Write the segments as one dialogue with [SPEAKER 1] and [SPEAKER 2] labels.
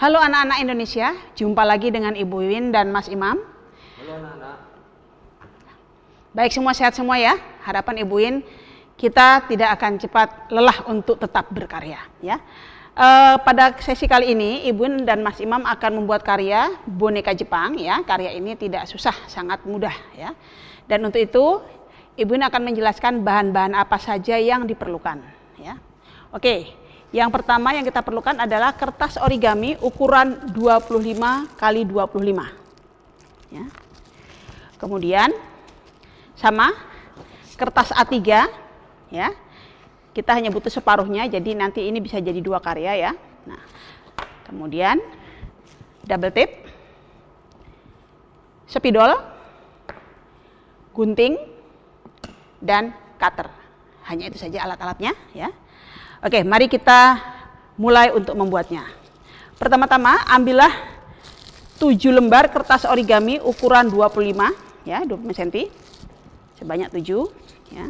[SPEAKER 1] Halo anak-anak Indonesia, jumpa lagi dengan Ibu Win dan Mas Imam.
[SPEAKER 2] Halo anak-anak.
[SPEAKER 1] Baik, semua sehat semua ya. Harapan Ibu Win kita tidak akan cepat lelah untuk tetap berkarya ya. Pada sesi kali ini Ibu Win dan Mas Imam akan membuat karya boneka Jepang ya. Karya ini tidak susah, sangat mudah ya. Dan untuk itu Ibu Win akan menjelaskan bahan-bahan apa saja yang diperlukan ya. Oke. Yang pertama yang kita perlukan adalah kertas origami ukuran 25 x 25 ya. Kemudian sama kertas A3 ya. Kita hanya butuh separuhnya, jadi nanti ini bisa jadi 2 karya ya. Nah, kemudian double tape, spidol, gunting, dan cutter. Hanya itu saja alat-alatnya ya. Oke, mari kita mulai untuk membuatnya. Pertama-tama ambillah 7 lembar kertas origami ukuran 25 ya, 25 cm. Sebanyak 7 ya.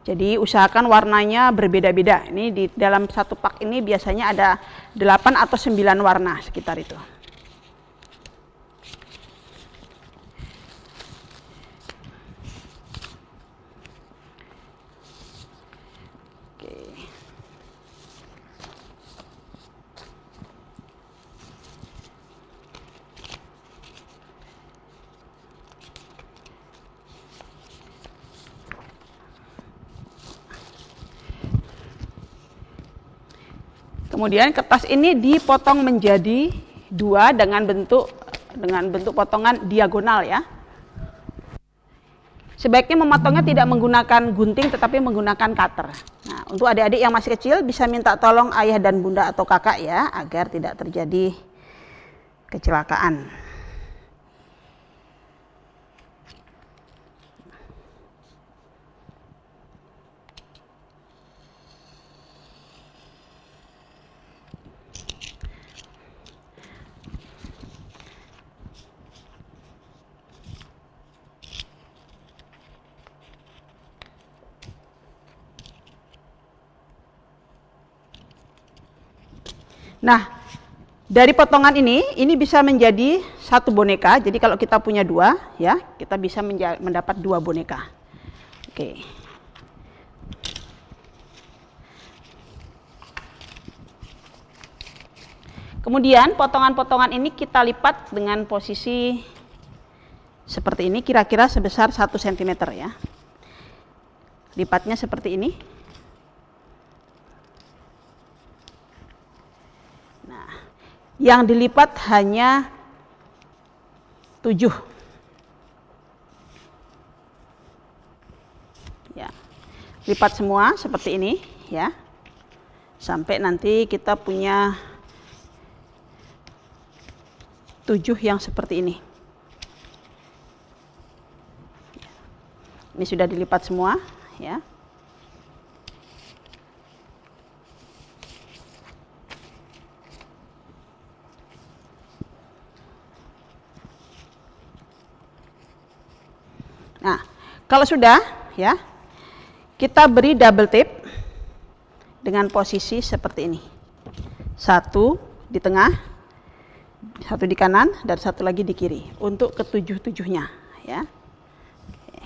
[SPEAKER 1] Jadi usahakan warnanya berbeda-beda. Ini di dalam satu pak ini biasanya ada 8 atau 9 warna sekitar itu. Kemudian kertas ini dipotong menjadi 2 dengan bentuk potongan diagonal ya. Sebaiknya memotongnya tidak menggunakan gunting tetapi menggunakan cutter. Nah, untuk adik-adik yang masih kecil bisa minta tolong ayah dan bunda atau kakak ya agar tidak terjadi kecelakaan. Nah, dari potongan ini bisa menjadi 1 boneka. Jadi kalau kita punya 2 ya, kita bisa mendapat 2 boneka. Oke. Kemudian potongan-potongan ini kita lipat dengan posisi seperti ini, kira-kira sebesar 1 cm ya. Lipatnya seperti ini. Yang dilipat hanya 7 ya. Lipat semua seperti ini ya, sampai nanti kita punya 7 yang seperti ini. Ini sudah dilipat semua ya. Nah, kalau sudah ya, kita beri double tape dengan posisi seperti ini. 1 di tengah, 1 di kanan, dan 1 lagi di kiri untuk ke-7-7-nya ya. Oke.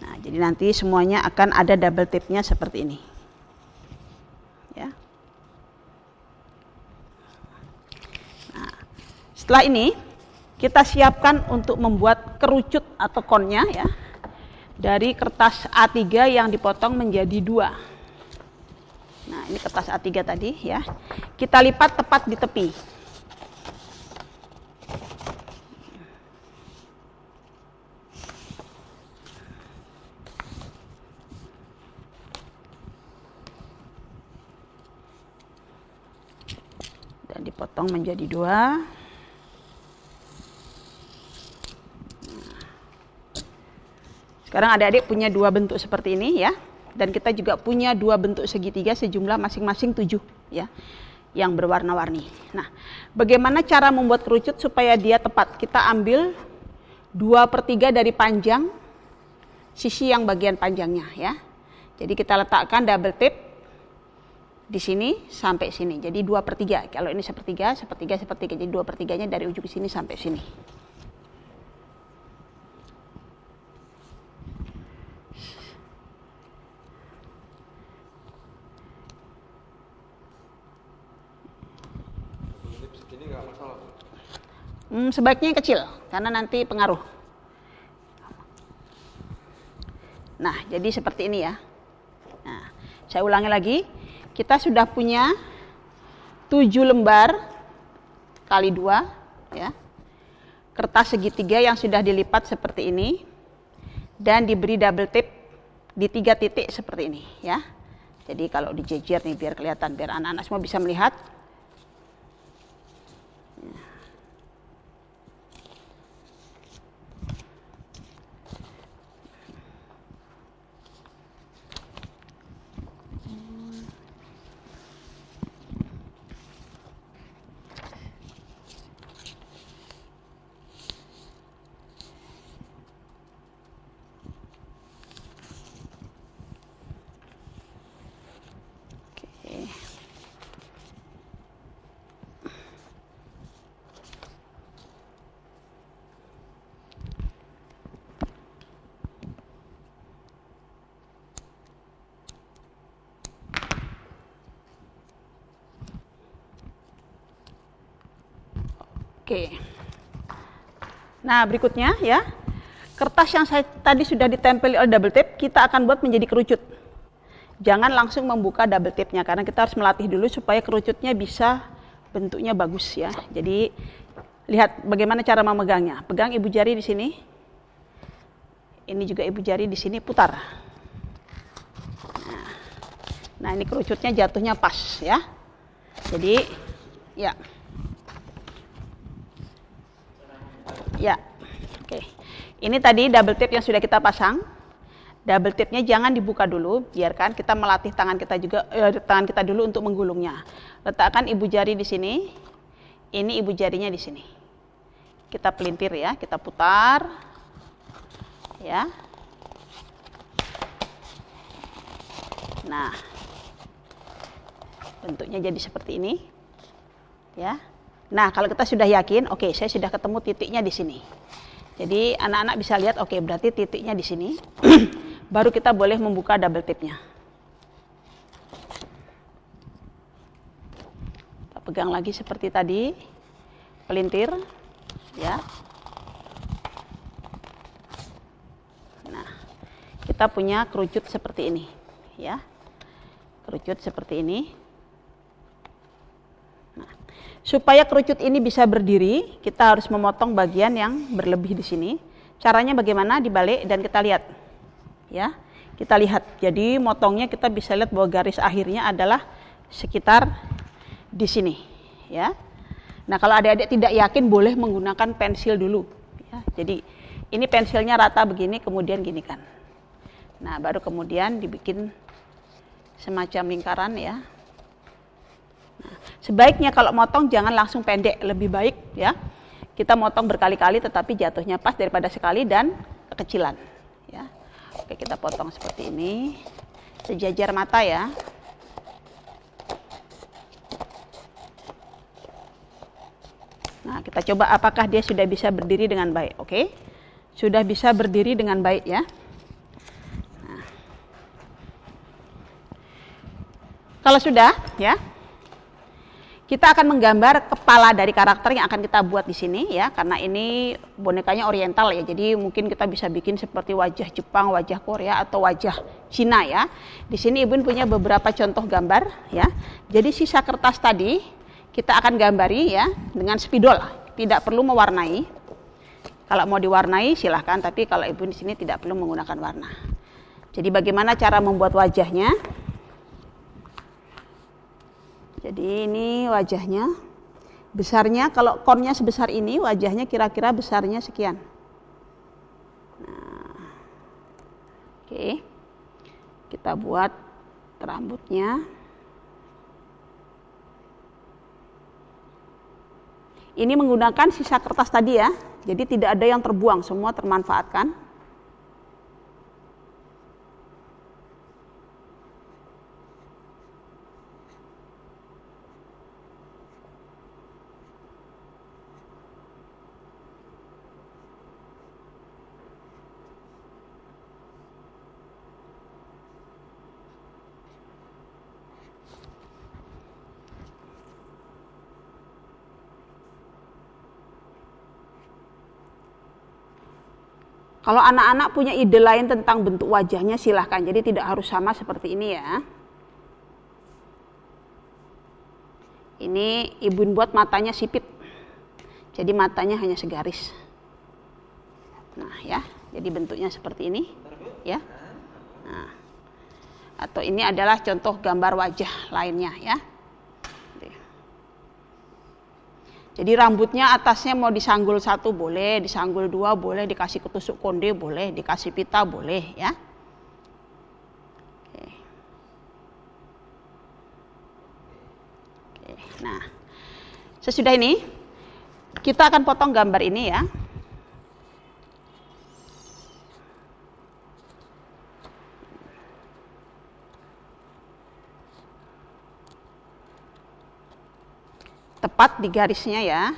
[SPEAKER 1] Nah, jadi nanti semuanya akan ada double tape-nya seperti ini. Ya. Setelah ini kita siapkan untuk membuat kerucut atau konnya ya, dari kertas A3 yang dipotong menjadi 2. Nah, ini kertas A3 tadi ya, kita lipat tepat di tepi. Dan dipotong menjadi 2. Sekarang adik-adik punya 2 bentuk seperti ini ya. Dan kita juga punya 2 bentuk segitiga sejumlah masing-masing 7 ya, yang berwarna-warni. Nah, bagaimana cara membuat kerucut supaya dia tepat? Kita ambil 2/3 dari panjang sisi yang bagian panjangnya ya. Jadi kita letakkan double tape di sini sampai sini. Jadi 2/3. Kalau ini 1/3, 1/3, 1/3. Jadi 2/3-nya dari ujung sini sampai sini.
[SPEAKER 2] Ini nggak masalah.
[SPEAKER 1] Sebaiknya yang kecil, karena nanti pengaruh. Nah, jadi seperti ini ya. Nah, saya ulangi lagi. Kita sudah punya 7 lembar kali 2, ya. Kertas segitiga yang sudah dilipat seperti ini. Dan diberi double tip di 3 titik seperti ini, ya. Jadi kalau dijejer nih biar kelihatan, biar anak-anak semua bisa melihat. Oke. Nah, berikutnya ya. Kertas yang tadi sudah ditempeli oleh double tape, kita akan buat menjadi kerucut. Jangan langsung membuka double tape-nya karena kita harus melatih dulu supaya kerucutnya bisa bentuknya bagus ya. Jadi lihat bagaimana cara memegangnya. Pegang ibu jari di sini. Ini juga ibu jari di sini, putar. Nah, ini kerucutnya jatuhnya pas ya. Jadi ya. Ya, oke. Ini tadi double tape yang sudah kita pasang. Double tape-nya jangan dibuka dulu, biarkan kita melatih tangan kita dulu untuk menggulungnya. Letakkan ibu jari di sini. Ini ibu jarinya di sini. Kita pelintir ya, kita putar. Ya. Nah. Bentuknya jadi seperti ini. Ya. Nah, kalau kita sudah yakin, oke, saya sudah ketemu titiknya di sini. Jadi anak-anak bisa lihat, oke, berarti titiknya di sini. Baru kita boleh membuka double tape-nya. Kita pegang lagi seperti tadi, pelintir, ya. Nah, kita punya kerucut seperti ini, ya. Kerucut seperti ini. Supaya kerucut ini bisa berdiri, kita harus memotong bagian yang berlebih di sini. Caranya bagaimana? Dibalik dan kita lihat. Ya, kita lihat. Jadi motongnya kita bisa lihat bahwa garis akhirnya adalah sekitar di sini. Ya. Nah, kalau adik-adik tidak yakin boleh menggunakan pensil dulu. Ya, jadi ini pensilnya rata begini, kemudian gini kan. Nah, baru kemudian dibikin semacam lingkaran ya. Sebaiknya kalau motong jangan langsung pendek, lebih baik ya. Kita motong berkali-kali tetapi jatuhnya pas daripada sekali dan kekecilan ya. Oke, kita potong seperti ini. Sejajar mata ya. Nah, kita coba apakah dia sudah bisa berdiri dengan baik. Oke. Sudah bisa berdiri dengan baik ya. Nah. Kalau sudah ya, kita akan menggambar kepala dari karakter yang akan kita buat di sini ya, karena ini bonekanya oriental ya. Jadi mungkin kita bisa bikin seperti wajah Jepang, wajah Korea atau wajah Cina ya. Di sini Ibu punya beberapa contoh gambar ya. Jadi sisa kertas tadi kita akan gambari ya dengan spidol, tidak perlu mewarnai. Kalau mau diwarnai silahkan, tapi kalau Ibu di sini tidak perlu menggunakan warna. Jadi bagaimana cara membuat wajahnya? Jadi ini wajahnya, besarnya kalau konnya sebesar ini, wajahnya kira-kira besarnya sekian. Nah, oke, kita buat rambutnya. Ini menggunakan sisa kertas tadi ya, jadi tidak ada yang terbuang, semua termanfaatkan. Kalau anak-anak punya ide lain tentang bentuk wajahnya silahkan, jadi tidak harus sama seperti ini ya. Ini Ibu buat matanya sipit, jadi matanya hanya segaris. Nah ya, jadi bentuknya seperti ini ya. Nah, atau ini adalah contoh gambar wajah lainnya ya. Jadi rambutnya atasnya mau disanggul 1 boleh, disanggul 2 boleh, dikasih ketusuk konde boleh, dikasih pita boleh ya. Oke. Oke. Nah, sesudah ini kita akan potong gambar ini ya. Tepat di garisnya ya.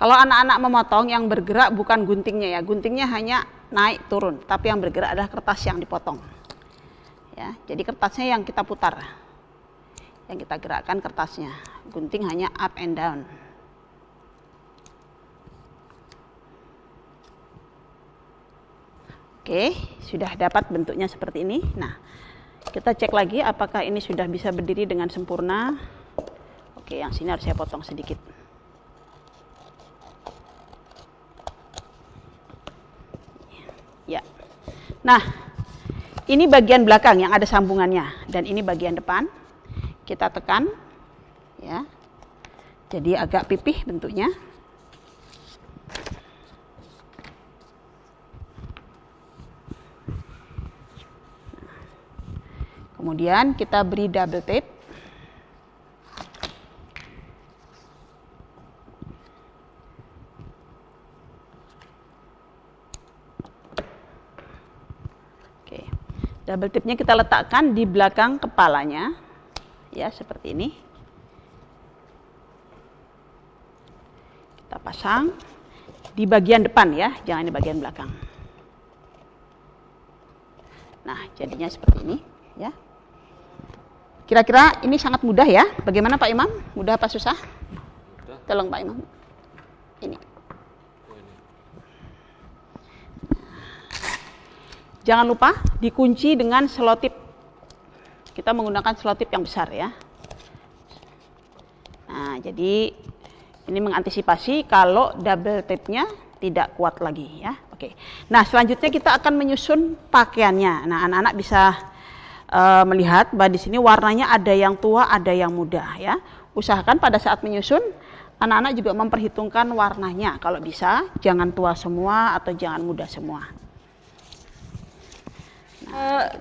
[SPEAKER 1] Kalau anak-anak memotong, yang bergerak bukan guntingnya ya, guntingnya hanya naik turun, tapi yang bergerak adalah kertas yang dipotong. Ya, jadi kertasnya yang kita putar, yang kita gerakkan kertasnya, gunting hanya up and down. Oke, sudah dapat bentuknya seperti ini. Nah, kita cek lagi apakah ini sudah bisa berdiri dengan sempurna. Oke, yang sini harus saya potong sedikit. Ya. Nah, ini bagian belakang yang ada sambungannya dan ini bagian depan. Kita tekan ya. Jadi agak pipih bentuknya. Kemudian kita beri double tape. Double tape-nya kita letakkan di belakang kepalanya, ya seperti ini. Kita pasang di bagian depan ya, jangan di bagian belakang. Nah, jadinya seperti ini, ya. Kira-kira ini sangat mudah ya. Bagaimana Pak Imam? Mudah apa susah? Tolong Pak Imam. Ini. Jangan lupa dikunci dengan selotip. Kita menggunakan selotip yang besar ya. Nah, jadi ini mengantisipasi kalau double tape-nya tidak kuat lagi ya. Oke. Nah, selanjutnya kita akan menyusun pakaiannya. Nah, anak-anak bisa melihat bahwa di sini warnanya ada yang tua, ada yang muda ya. Usahakan pada saat menyusun anak-anak juga memperhitungkan warnanya. Kalau bisa jangan tua semua atau jangan muda semua.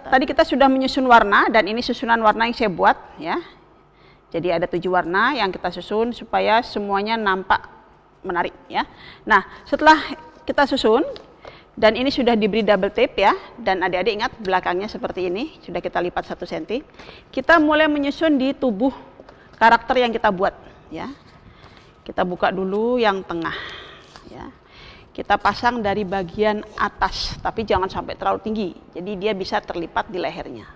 [SPEAKER 1] Tadi kita sudah menyusun warna dan ini susunan warna yang saya buat ya. Jadi ada 7 warna yang kita susun supaya semuanya nampak menarik ya. Nah, setelah kita susun dan ini sudah diberi double tape ya, dan adik-adik ingat belakangnya seperti ini, sudah kita lipat 1 cm. Kita mulai menyusun di tubuh karakter yang kita buat ya. Kita buka dulu yang tengah ya. Kita pasang dari bagian atas, tapi jangan sampai terlalu tinggi. Jadi dia bisa terlipat di lehernya.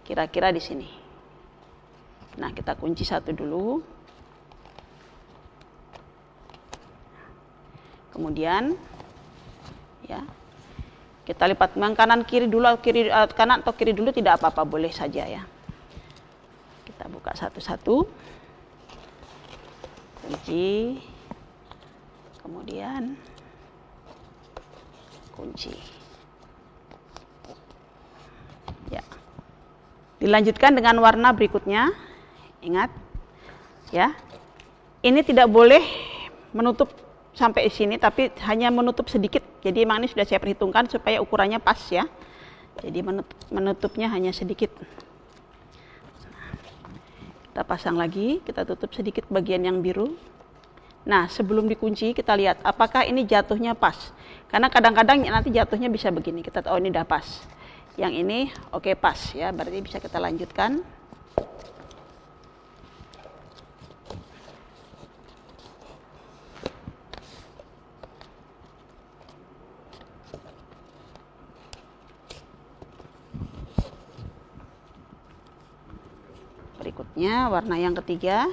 [SPEAKER 1] Kira-kira di sini. Nah, kita kunci 1 dulu. Kemudian ya. Kita lipat kanan kiri dulu, kanan atau kiri dulu tidak apa-apa, boleh saja ya. Kita buka satu-satu. Kunci. Kemudian kunci. Ya. Dilanjutkan dengan warna berikutnya. Ingat, ya. Ini tidak boleh menutup sampai sini, tapi hanya menutup sedikit. Jadi memang ini sudah saya perhitungkan supaya ukurannya pas ya. Jadi menutupnya hanya sedikit. Kita pasang lagi, kita tutup sedikit bagian yang biru. Nah, sebelum dikunci kita lihat apakah ini jatuhnya pas. Karena kadang-kadang nanti jatuhnya bisa begini. Kita tahu ini udah pas. Yang ini oke pas ya, berarti bisa kita lanjutkan. Berikutnya warna yang ketiga.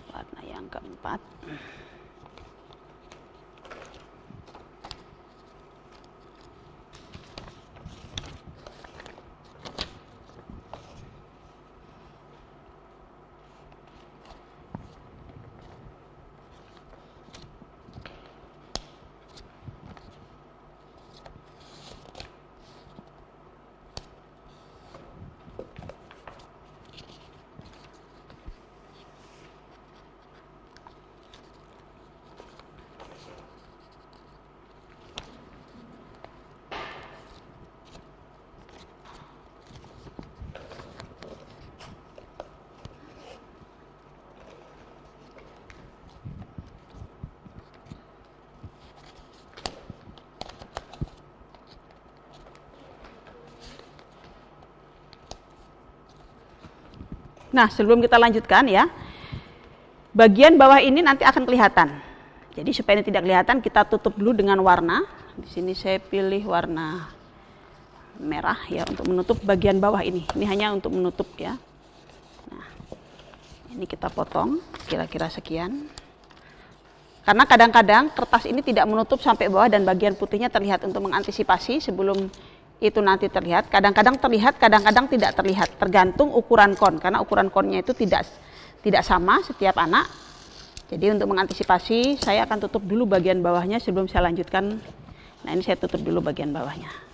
[SPEAKER 1] Warna yang keempat. Nah, sebelum kita lanjutkan ya, bagian bawah ini nanti akan kelihatan. Jadi supaya ini tidak kelihatan, kita tutup dulu dengan warna. Di sini saya pilih warna merah ya untuk menutup bagian bawah ini. Ini hanya untuk menutup ya. Nah, ini kita potong kira-kira sekian. Karena kadang-kadang kertas ini tidak menutup sampai bawah dan bagian putihnya terlihat untuk mengantisipasi sebelum itu nanti terlihat. Kadang-kadang terlihat, kadang-kadang tidak terlihat, tergantung ukuran kon, karena ukuran konnya itu tidak sama setiap anak. Jadi untuk mengantisipasi saya akan tutup dulu bagian bawahnya sebelum saya lanjutkan. Nah, ini saya tutup dulu bagian bawahnya.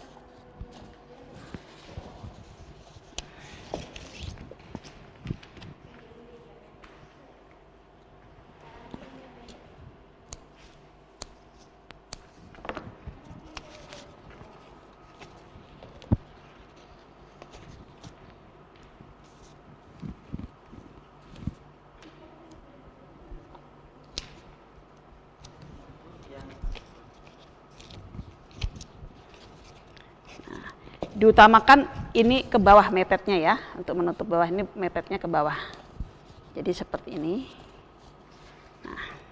[SPEAKER 1] Diutamakan ini ke bawah mepetnya ya, untuk menutup bawah ini mepetnya ke bawah. Jadi seperti ini. Nah.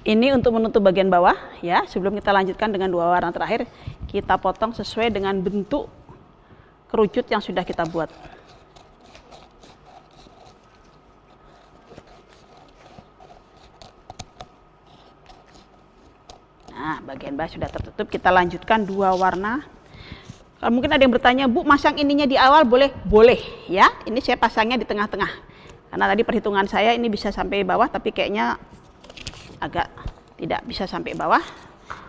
[SPEAKER 1] Ini untuk menutup bagian bawah ya. Sebelum kita lanjutkan dengan dua warna terakhir, kita potong sesuai dengan bentuk kerucut yang sudah kita buat. Nah, bagian bawah sudah tertutup, kita lanjutkan dua warna. Kalau mungkin ada yang bertanya, Bu, masang ininya di awal boleh? Boleh ya. Ini saya pasangnya di tengah-tengah. Karena tadi perhitungan saya ini bisa sampai bawah, tapi kayaknya agak tidak bisa sampai bawah.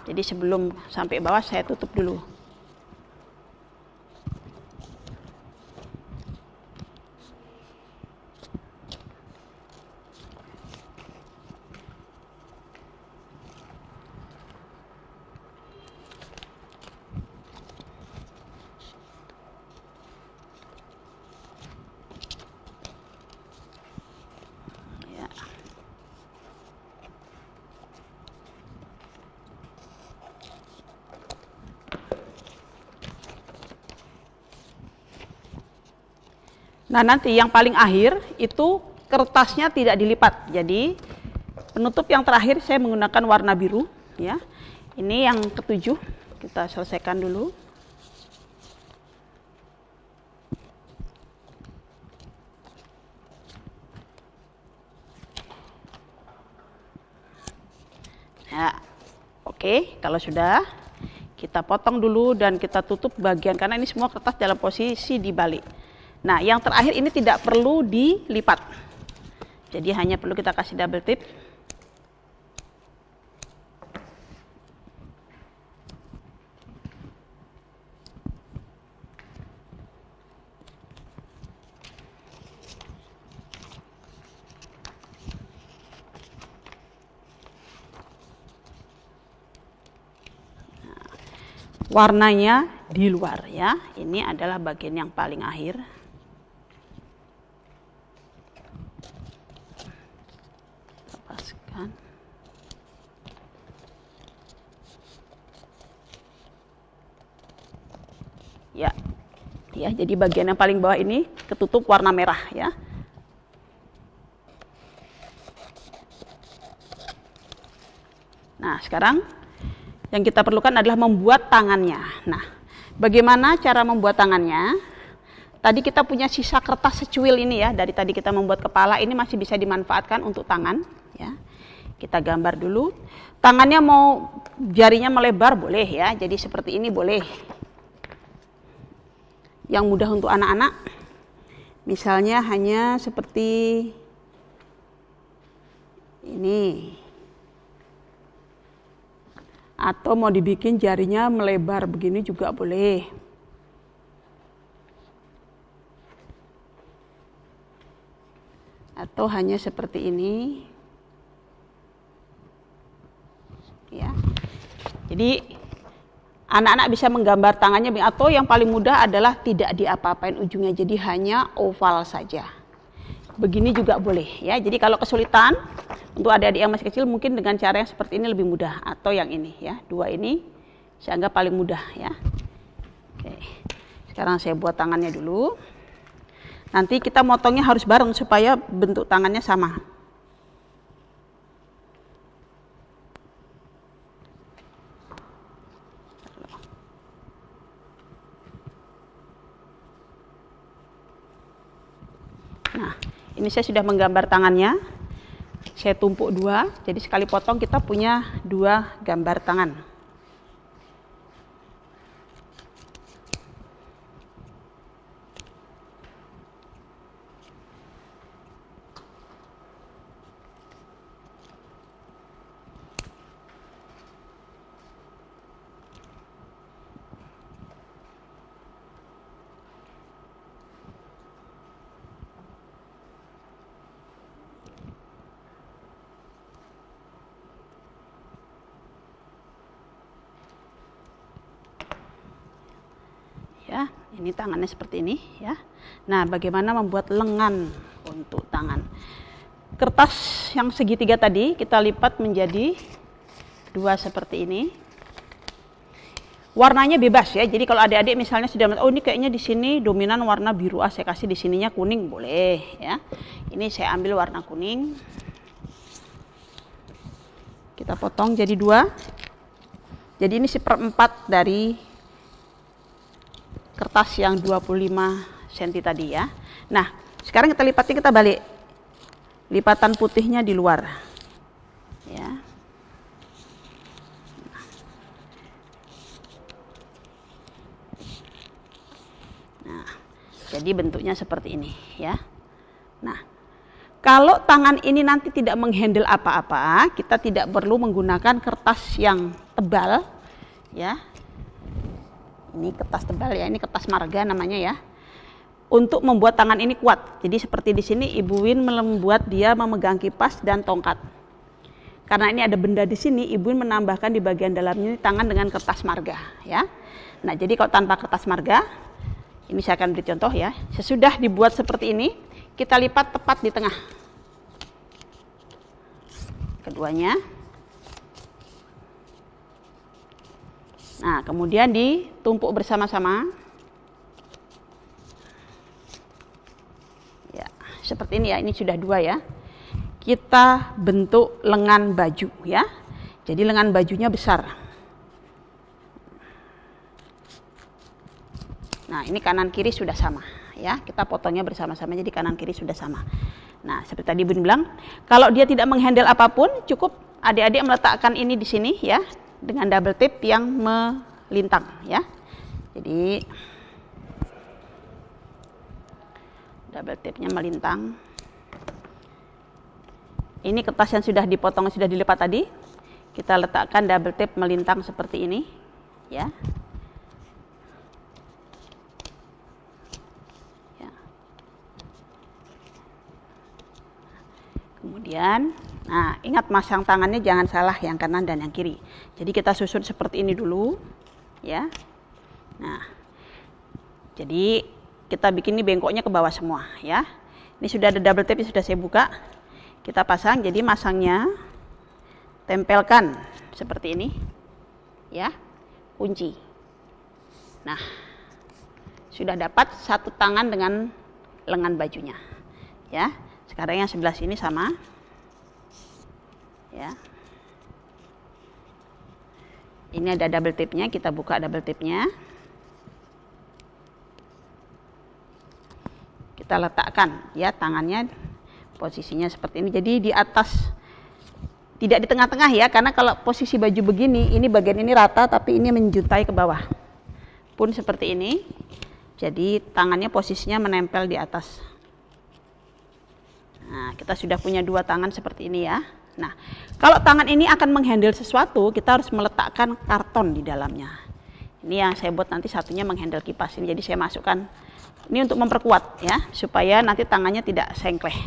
[SPEAKER 1] Jadi sebelum sampai bawah saya tutup dulu. Nah, nanti yang paling akhir itu kertasnya tidak dilipat. Jadi penutup yang terakhir saya menggunakan warna biru ya. Ini yang ketujuh, kita selesaikan dulu. Ya, oke, kalau sudah kita potong dulu dan kita tutup bagian karena ini semua kertas dalam posisi dibalik. Nah, yang terakhir ini tidak perlu dilipat. Jadi hanya perlu kita kasih double tip. Warnanya di luar ya. Ini adalah bagian yang paling akhir. Lepaskan. Ya. Ya, jadi bagian yang paling bawah ini ketutup warna merah ya. Nah, sekarang yang kita perlukan adalah membuat tangannya. Nah, bagaimana cara membuat tangannya? Tadi kita punya sisa kertas secuil ini ya. Dari tadi kita membuat kepala, ini masih bisa dimanfaatkan untuk tangan. Ya, kita gambar dulu. Tangannya mau jarinya melebar boleh ya. Jadi seperti ini boleh. Yang mudah untuk anak-anak, misalnya hanya seperti ini. Atau mau dibikin jarinya melebar begini juga boleh. Atau hanya seperti ini. Ya. Jadi anak-anak bisa menggambar tangannya atau yang paling mudah adalah tidak diapa-apain ujungnya. Jadi hanya oval saja. Begini juga boleh ya. Jadi kalau kesulitan untuk adik-adik yang masih kecil mungkin dengan cara yang seperti ini lebih mudah atau yang ini ya. Dua ini saya anggap paling mudah ya. Oke. Sekarang saya buat tangannya dulu. Nanti kita motongnya harus bareng supaya bentuk tangannya sama. Nah, ini saya sudah menggambar tangannya. Saya tumpuk dua, jadi sekali potong kita punya dua gambar tangan. Ya, ini tangannya seperti ini ya. Nah, bagaimana membuat lengan untuk tangan? Kertas yang segitiga tadi kita lipat menjadi dua seperti ini. Warnanya bebas ya. Jadi kalau adik-adik misalnya sudah, oh ini kayaknya di sini dominan warna biru, saya kasih di sininya kuning boleh ya. Ini saya ambil warna kuning. Kita potong jadi dua. Jadi ini 1/4 dari kertas yang 25 cm tadi ya. Nah, sekarang kita lipatnya, kita balik. Lipatan putihnya di luar. Ya. Nah, jadi bentuknya seperti ini ya. Nah, kalau tangan ini nanti tidak menghandle apa-apa, kita tidak perlu menggunakan kertas yang tebal ya. Ini kertas tebal ya, ini kertas marga namanya ya. Untuk membuat tangan ini kuat. Jadi seperti di sini Ibu Win membuat dia memegang kipas dan tongkat. Karena ini ada benda di sini, Ibu Win menambahkan di bagian dalamnya ini tangan dengan kertas marga ya. Nah, jadi kalau tanpa kertas marga, ini saya akan beri contoh ya. Sesudah dibuat seperti ini, kita lipat tepat di tengah. Keduanya. Nah, kemudian ditumpuk bersama-sama. Ya, seperti ini ya, ini sudah dua ya. Kita bentuk lengan baju ya. Jadi lengan bajunya besar. Nah, ini kanan kiri sudah sama ya. Kita potongnya bersama-sama jadi kanan kiri sudah sama. Nah, seperti tadi Bun bilang, kalau dia tidak menghandle apapun, cukup adik-adik meletakkan ini di sini ya, dengan double tip yang melintang ya. Jadi double tipnya melintang. Ini kertas yang sudah dipotong, sudah dilipat tadi. Kita letakkan double tip melintang seperti ini ya. Kemudian, nah ingat masang tangannya jangan salah yang kanan dan yang kiri. Jadi kita susun seperti ini dulu, ya. Nah, jadi kita bikin ini bengkoknya ke bawah semua, ya. Ini sudah ada double tape, sudah saya buka. Kita pasang, jadi masangnya tempelkan seperti ini, ya. Kunci. Nah, sudah dapat satu tangan dengan lengan bajunya, ya. Sekarang yang sebelah sini sama, ya. Ini ada double tip-nya, kita buka double tip-nya. Kita letakkan, ya, tangannya posisinya seperti ini. Jadi di atas, tidak di tengah-tengah ya, karena kalau posisi baju begini, ini bagian ini rata, tapi ini menjuntai ke bawah. Pun seperti ini. Jadi tangannya posisinya menempel di atas. Nah, kita sudah punya dua tangan seperti ini ya. Nah, kalau tangan ini akan menghandle sesuatu, kita harus meletakkan karton di dalamnya. Ini yang saya buat nanti satunya menghandle kipas ini. Jadi saya masukkan ini untuk memperkuat ya, supaya nanti tangannya tidak sengkleh.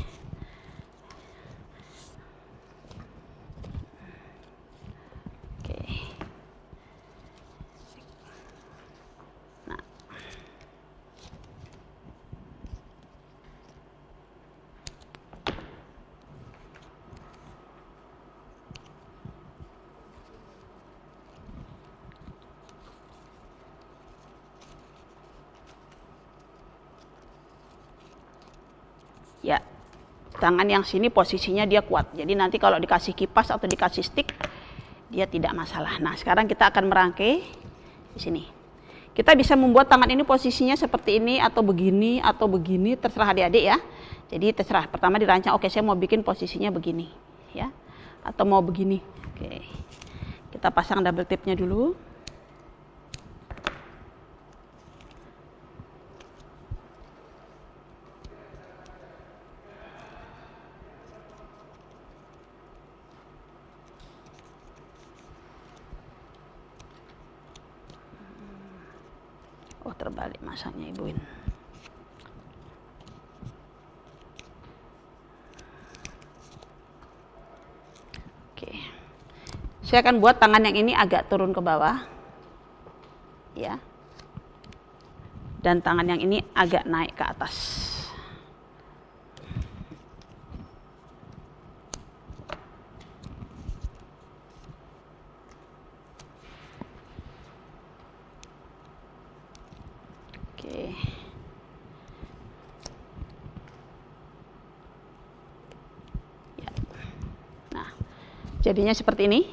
[SPEAKER 1] Oke. Nah. Ya, tangan yang sini posisinya dia kuat. Jadi nanti kalau dikasih kipas atau dikasih stick, dia tidak masalah. Nah, sekarang kita akan merangkai di sini. Kita bisa membuat tangan ini posisinya seperti ini atau begini, terserah adik-adik ya. Jadi terserah. Pertama dirancang, oke saya mau bikin posisinya begini, ya, atau mau begini. Oke, kita pasang double tape-nya dulu. Oh, terbalik masangnya ibuin. Oke. Saya akan buat tangan yang ini agak turun ke bawah. Ya. Dan tangan yang ini agak naik ke atas. Jadinya seperti ini.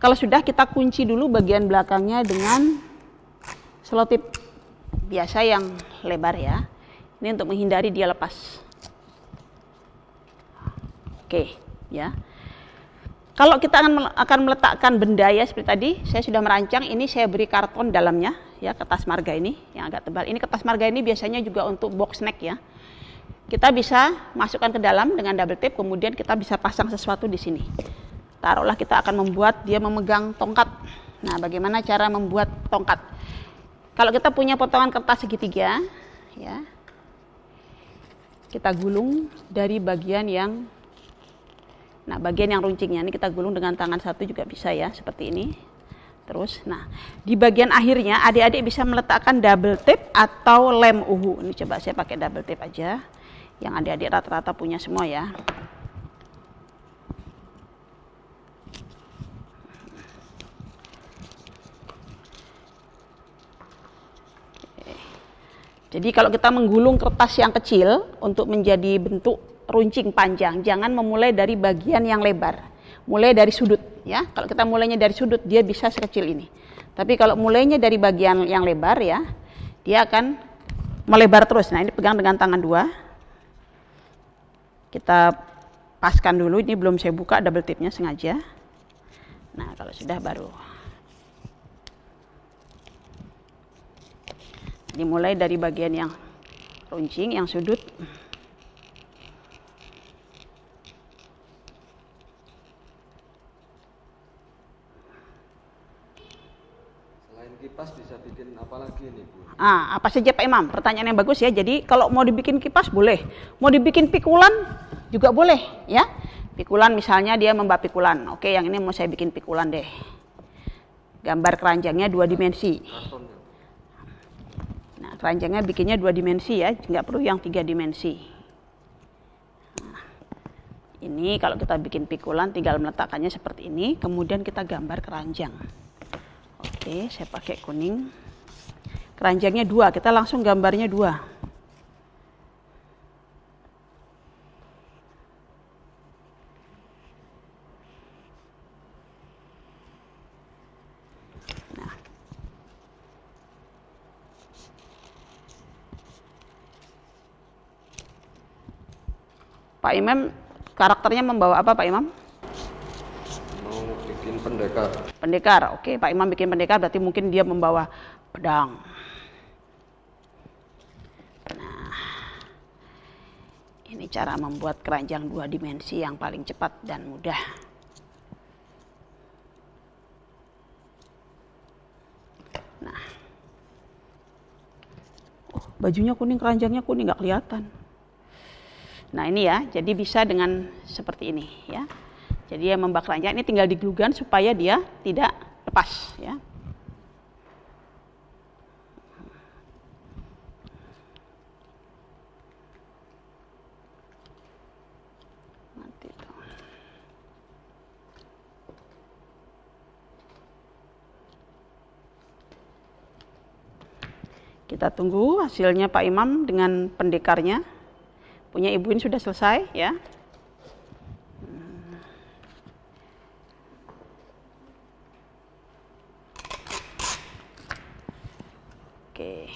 [SPEAKER 1] Kalau sudah, kita kunci dulu bagian belakangnya dengan selotip biasa yang lebar ya. Ini untuk menghindari dia lepas. Oke, ya. Kalau kita akan meletakkan benda ya seperti tadi, saya sudah merancang. Ini saya beri karton dalamnya ya, kertas marga ini yang agak tebal. Ini kertas marga ini biasanya juga untuk box snack ya. Kita bisa masukkan ke dalam dengan double tape, kemudian kita bisa pasang sesuatu di sini. Taruhlah kita akan membuat dia memegang tongkat. Nah, bagaimana cara membuat tongkat? Kalau kita punya potongan kertas segitiga, ya, kita gulung dari bagian yang, nah bagian yang runcingnya ini kita gulung dengan tangan satu juga bisa ya, seperti ini. Terus, nah di bagian akhirnya adik-adik bisa meletakkan double tape atau lem uhu. Ini coba saya pakai double tape aja, yang adik-adik rata-rata punya semua ya. Jadi kalau kita menggulung kertas yang kecil untuk menjadi bentuk runcing panjang, jangan memulai dari bagian yang lebar. Mulai dari sudut ya. Kalau kita mulainya dari sudut, dia bisa sekecil ini. Tapi kalau mulainya dari bagian yang lebar ya, dia akan melebar terus. Nah, ini pegang dengan tangan dua. Kita paskan dulu, ini belum saya buka double tipnya sengaja. Nah, kalau sudah baru dimulai dari bagian yang runcing, yang sudut.
[SPEAKER 2] Selain kipas bisa bikin apa lagi nih, Bu?
[SPEAKER 1] Apa saja Pak Imam? Pertanyaan yang bagus ya. Jadi kalau mau dibikin kipas boleh, mau dibikin pikulan juga boleh ya. Pikulan misalnya dia membawa pikulan. Oke, yang ini mau saya bikin pikulan deh. Gambar keranjangnya 2 dimensi. Nah, keranjangnya bikinnya 2 dimensi ya, nggak perlu yang 3 dimensi. Nah, ini kalau kita bikin pikulan tinggal meletakkannya seperti ini, kemudian kita gambar keranjang. Oke, saya pakai kuning. Keranjangnya 2, kita langsung gambarnya 2. Nah. Pak Imam, karakternya membawa apa Pak Imam?
[SPEAKER 2] Mau bikin pendekar.
[SPEAKER 1] Pendekar, oke. Pak Imam bikin pendekar berarti mungkin dia membawa pedang. Ini cara membuat keranjang 2 dimensi yang paling cepat dan mudah. Nah, bajunya kuning, keranjangnya kuning, nggak kelihatan. Nah ini ya, jadi bisa dengan seperti ini ya. Jadi yang membak keranjang ini tinggal diglugan supaya dia tidak lepas ya. Kita tunggu hasilnya Pak Imam dengan pendekarnya. Punya Ibu ini sudah selesai ya. Oke.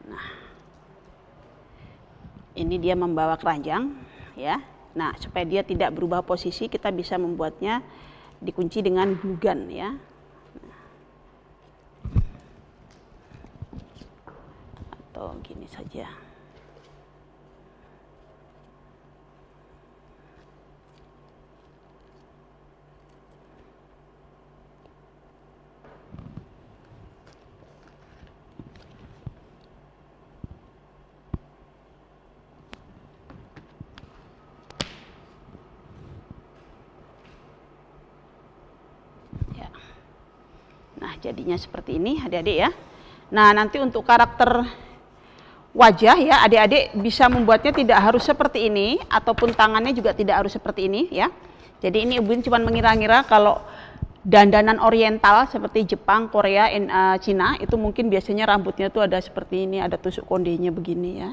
[SPEAKER 1] Nah. Ini dia membawa keranjang ya. Nah, supaya dia tidak berubah posisi, kita bisa membuatnya dikunci dengan glue gun ya. Atau gini saja. Ya. Nah, jadinya seperti ini adik-adik ya. Nah, nanti untuk karakter wajah ya, adik-adik bisa membuatnya tidak harus seperti ini, ataupun tangannya juga tidak harus seperti ini ya. Jadi ini Ibu cuma mengira-ngira kalau dandanan oriental seperti Jepang, Korea, Cina itu mungkin biasanya rambutnya tuh ada seperti ini, ada tusuk kondenya begini ya.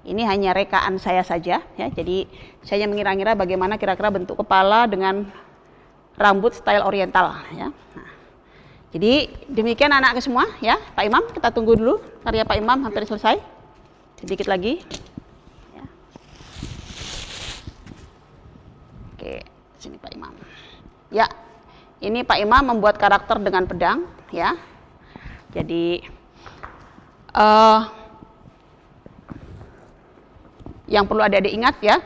[SPEAKER 1] Ini hanya rekaan saya saja ya. Jadi saya mengira-ngira bagaimana kira-kira bentuk kepala dengan rambut style oriental ya. Nah, jadi demikian anak-anak semua ya. Pak Imam, kita tunggu dulu karya Pak Imam hampir selesai. Sedikit lagi ya. Oke, sini Pak Imam ya. Ini Pak Imam membuat karakter dengan pedang ya. Jadi yang perlu adik-adik ingat ya,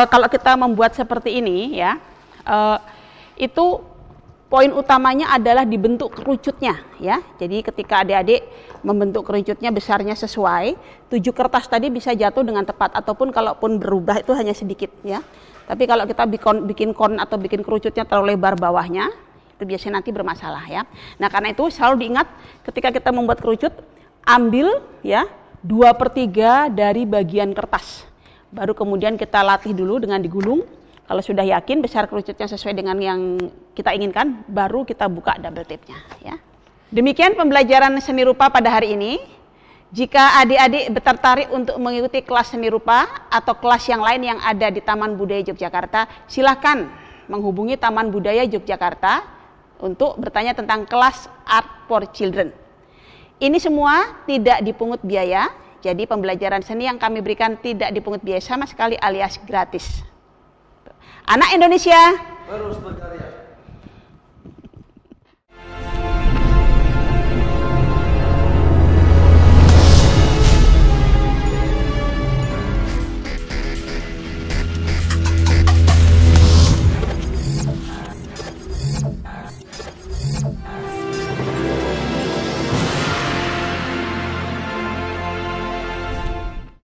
[SPEAKER 1] kalau kita membuat seperti ini ya, itu poin utamanya adalah di bentuk kerucutnya ya. Jadi ketika adik-adik membentuk kerucutnya besarnya sesuai, 7 kertas tadi bisa jatuh dengan tepat, ataupun kalaupun berubah itu hanya sedikit ya. Tapi kalau kita bikin kon atau bikin kerucutnya terlalu lebar bawahnya, itu biasanya nanti bermasalah ya. Nah karena itu selalu diingat ketika kita membuat kerucut, ambil ya 2/3 dari bagian kertas. Baru kemudian kita latih dulu dengan digulung. Kalau sudah yakin besar kerucutnya sesuai dengan yang kita inginkan, baru kita buka double tape-nya ya. Demikian pembelajaran seni rupa pada hari ini. Jika adik-adik tertarik untuk mengikuti kelas seni rupa atau kelas yang lain yang ada di Taman Budaya Yogyakarta, silakan menghubungi Taman Budaya Yogyakarta untuk bertanya tentang kelas Art for Children. Ini semua tidak dipungut biaya, Jadi pembelajaran seni yang kami berikan tidak dipungut biaya sama sekali alias gratis. Anak Indonesia
[SPEAKER 2] terus berkarya.